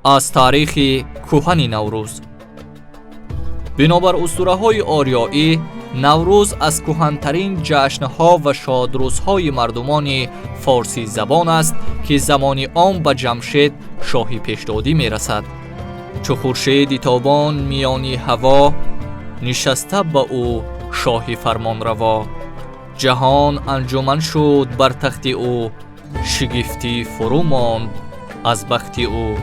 از تاریخ کهن نوروز. بنابر اسطوره‌های آریایی، نوروز از کهن‌ترین جشن‌ها و شادروزهای مردمان فارسی زبان است که زمانی آن به جمشید شاهی پیشدادی می‌رسد. چو خورشید تابان میانی هوا، نشسته به او شاهی فرمانروا. جهان انجمن شد بر تخت او، شگفتی فرو ماند از بخت او.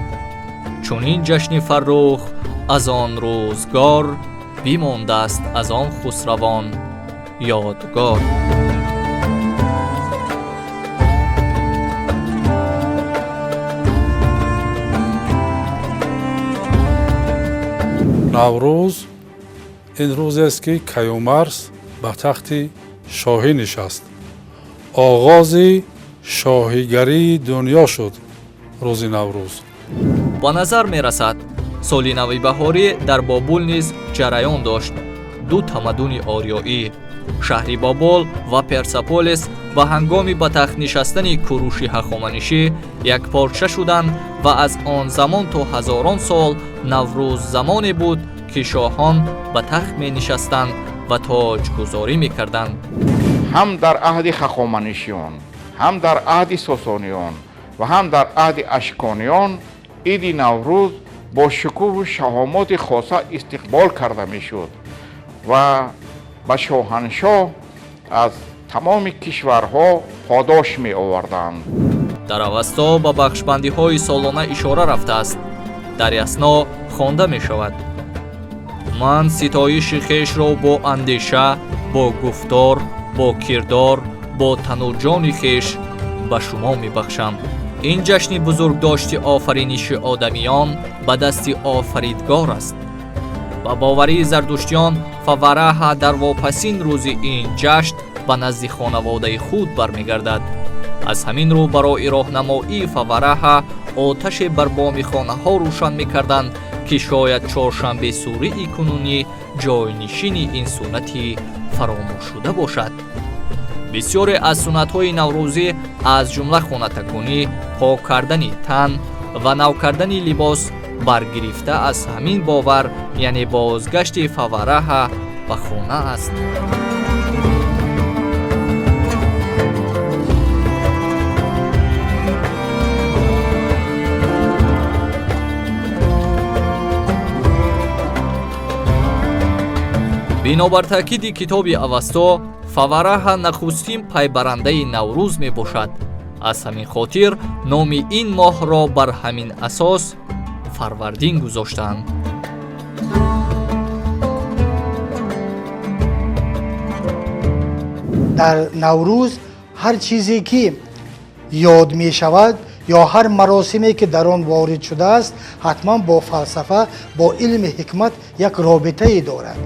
چنین جشن فرخ از آن روزگار، بیمانده است از آن خسروان یادگار. наврӯз ин рӯзест ки каюмарс ба тахти шоҳӣ нишаст. оғози шоҳигарии дунё шуд рӯзи наврӯз. ба назар мерасад соли нави баҳорӣ дар бобул низ ҷараён дошт. ду тамаддуни ориёӣ, шаҳри бобол ва персеполис ба ҳангоми ба тахт нишастани кӯруши ҳахоманишӣ якпорча шуданд ва аз он замон то ҳазорон сол наврӯз замоне буд ки шоҳон ба тахт менишастанд ва тоҷгузорӣ мекарданд. ҳам дар аҳди хахоманишиён, ҳам дар аҳди сосониён ва ҳам дар аҳди ашкониён иди наврӯз бо шукӯҳу шаҳомоти хоса истиқбол карда мешуд ва ба шоҳаншоҳ аз тамоми кишварҳо подош меоварданд. дар авасто ба бахшбандиҳои солона ишора рафтааст. дар ясно хонда мешавад: ман ситоиши хешро бо андеша, бо гуфтор, бо кирдор, бо тану ҷони хеш ба шумо мебахшам. ин ҷашни бузургдошти офариниши одамиён ба дасти офаридгор аст. ба боварии зардуштиён фавараҳа дар вопасин рӯзи ин ҷашн ба назди хонаводаи худ бармегардад. аз ҳамин рӯ барои роҳнамоии фавараҳа оташе бар боми хонаҳо рӯшан мекарданд ки шояд чоршанбе сурии кунунӣ ҷойнишини ин суннати фаромӯшшуда бошад. бисёре аз суннатҳои наврӯзӣ аз ҷумла хонатакунӣ, пок кардани тан ва нав кардани либос баргирифта аз ҳамин бовар, яъне бозгашти фавараҳа ба хона аст. бинобар таъкиди китоби авасто, фавараҳа нахустин пайбарандаи наврӯз мебошад. аз ҳамин хотир номи ин моҳро бар ҳамин асос фарвардин гузоштанд. дар наврӯз ҳар чизе ки ёд мешавад ё ҳар маросиме ки дар он ворид шудааст, ҳатман бо фалсафа, бо илми ҳикмат як робитае дорад.